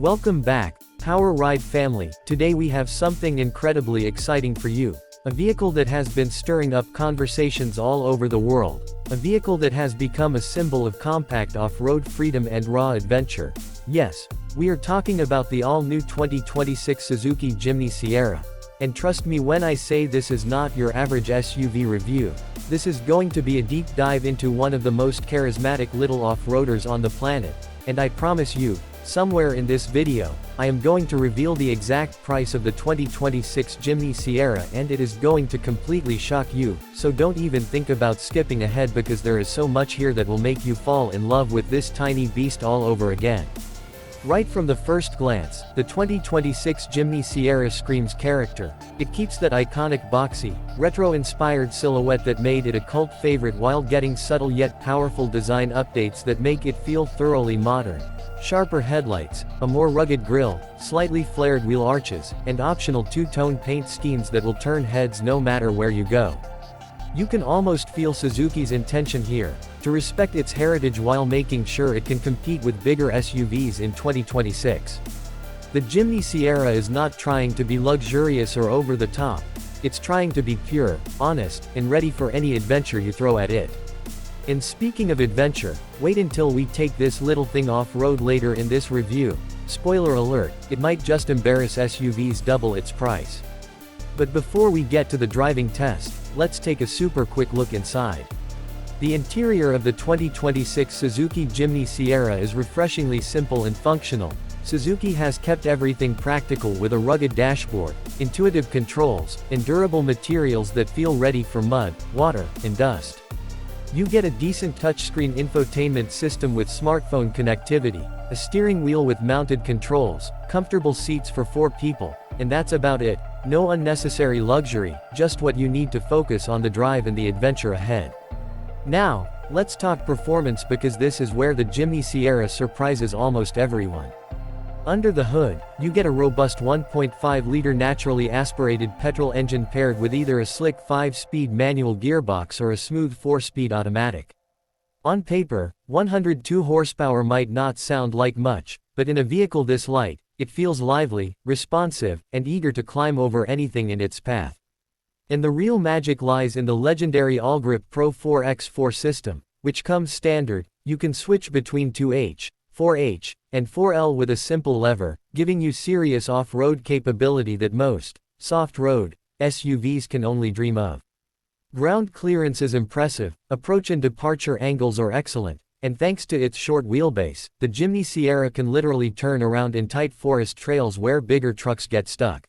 Welcome back, Power Ride family. Today we have something incredibly exciting for you. A vehicle that has been stirring up conversations all over the world. A vehicle that has become a symbol of compact off-road freedom and raw adventure. Yes, we are talking about the all-new 2026 Suzuki Jimny Sierra. And trust me when I say this is not your average SUV review. This is going to be a deep dive into one of the most charismatic little off-roaders on the planet. And I promise you, somewhere in this video, I am going to reveal the exact price of the 2026 Jimny Sierra, and it is going to completely shock you, so don't even think about skipping ahead because there is so much here that will make you fall in love with this tiny beast all over again. Right from the first glance, the 2026 Jimny Sierra screams character. It keeps that iconic boxy, retro-inspired silhouette that made it a cult favorite while getting subtle yet powerful design updates that make it feel thoroughly modern. Sharper headlights, a more rugged grille, slightly flared wheel arches, and optional two-tone paint schemes that will turn heads no matter where you go. You can almost feel Suzuki's intention here, to respect its heritage while making sure it can compete with bigger SUVs in 2026. The Jimny Sierra is not trying to be luxurious or over the top. It's trying to be pure, honest, and ready for any adventure you throw at it. And speaking of adventure, wait until we take this little thing off-road later in this review. Spoiler alert, it might just embarrass SUVs double its price. But before we get to the driving test, let's take a super quick look inside. The interior of the 2026 Suzuki Jimny Sierra is refreshingly simple and functional. Suzuki has kept everything practical with a rugged dashboard, intuitive controls, and durable materials that feel ready for mud, water, and dust. You get a decent touchscreen infotainment system with smartphone connectivity, a steering wheel with mounted controls, comfortable seats for 4 people, and that's about it. No unnecessary luxury, just what you need to focus on the drive and the adventure ahead. Now, let's talk performance because this is where the Jimny Sierra surprises almost everyone. Under the hood, you get a robust 1.5-liter naturally aspirated petrol engine paired with either a slick 5-speed manual gearbox or a smooth 4-speed automatic. On paper, 102 horsepower might not sound like much, but in a vehicle this light, it feels lively, responsive, and eager to climb over anything in its path. And the real magic lies in the legendary ALLGRIP Pro 4x4 system, which comes standard. You can switch between 2H, 4H, and 4L with a simple lever, giving you serious off-road capability that most soft-road SUVs can only dream of. Ground clearance is impressive, approach and departure angles are excellent, and thanks to its short wheelbase, the Jimny Sierra can literally turn around in tight forest trails where bigger trucks get stuck.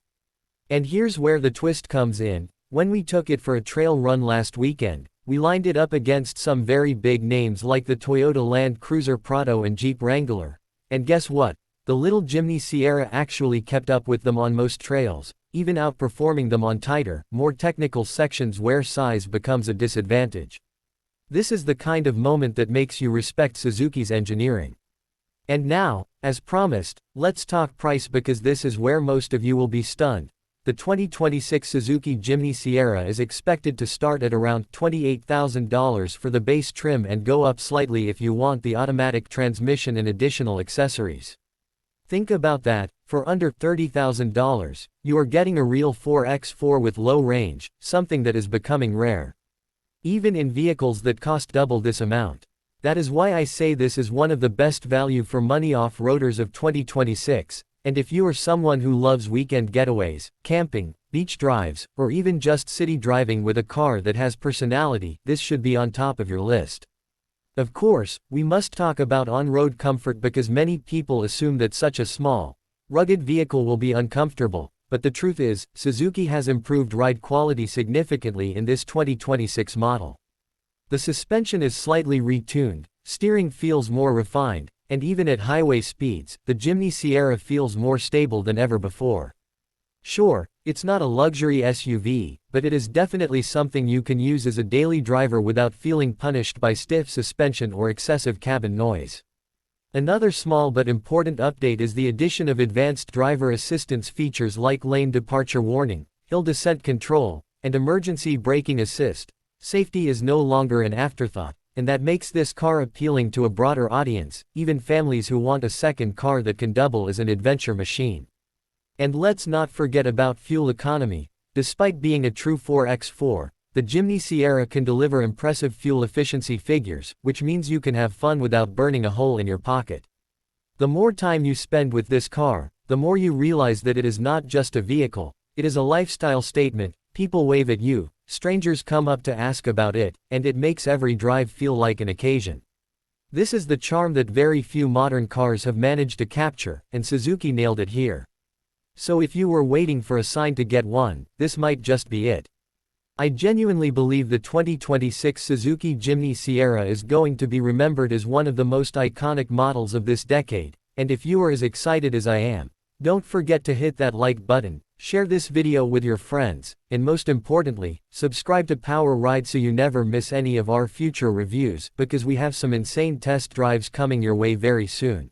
And here's where the twist comes in. When we took it for a trail run last weekend, we lined it up against some very big names like the Toyota Land Cruiser Prado and Jeep Wrangler. And guess what? The little Jimny Sierra actually kept up with them on most trails, even outperforming them on tighter, more technical sections where size becomes a disadvantage. This is the kind of moment that makes you respect Suzuki's engineering. And now, as promised, let's talk price because this is where most of you will be stunned. The 2026 Suzuki Jimny Sierra is expected to start at around $28,000 for the base trim and go up slightly if you want the automatic transmission and additional accessories. Think about that, for under $30,000, you are getting a real 4x4 with low range, something that is becoming rare. Even in vehicles that cost double this amount. That is why I say this is one of the best value for money off-roaders of 2026. And if you are someone who loves weekend getaways, camping, beach drives, or even just city driving with a car that has personality, this should be on top of your list. Of course, we must talk about on-road comfort because many people assume that such a small, rugged vehicle will be uncomfortable, but the truth is, Suzuki has improved ride quality significantly in this 2026 model. The suspension is slightly retuned, steering feels more refined, and even at highway speeds, the Jimny Sierra feels more stable than ever before. Sure, it's not a luxury SUV, but it is definitely something you can use as a daily driver without feeling punished by stiff suspension or excessive cabin noise. Another small but important update is the addition of advanced driver assistance features like lane departure warning, hill descent control, and emergency braking assist. Safety is no longer an afterthought, and that makes this car appealing to a broader audience, even families who want a second car that can double as an adventure machine. And let's not forget about fuel economy. Despite being a true 4x4, the Jimny Sierra can deliver impressive fuel efficiency figures, which means you can have fun without burning a hole in your pocket. The more time you spend with this car, the more you realize that it is not just a vehicle, it is a lifestyle statement. People wave at you, strangers come up to ask about it, and it makes every drive feel like an occasion. This is the charm that very few modern cars have managed to capture, and Suzuki nailed it here. So if you were waiting for a sign to get one, this might just be it. I genuinely believe the 2026 Suzuki Jimny Sierra is going to be remembered as one of the most iconic models of this decade, and if you are as excited as I am, don't forget to hit that like button, share this video with your friends, and most importantly, subscribe to Power Ride so you never miss any of our future reviews, because we have some insane test drives coming your way very soon.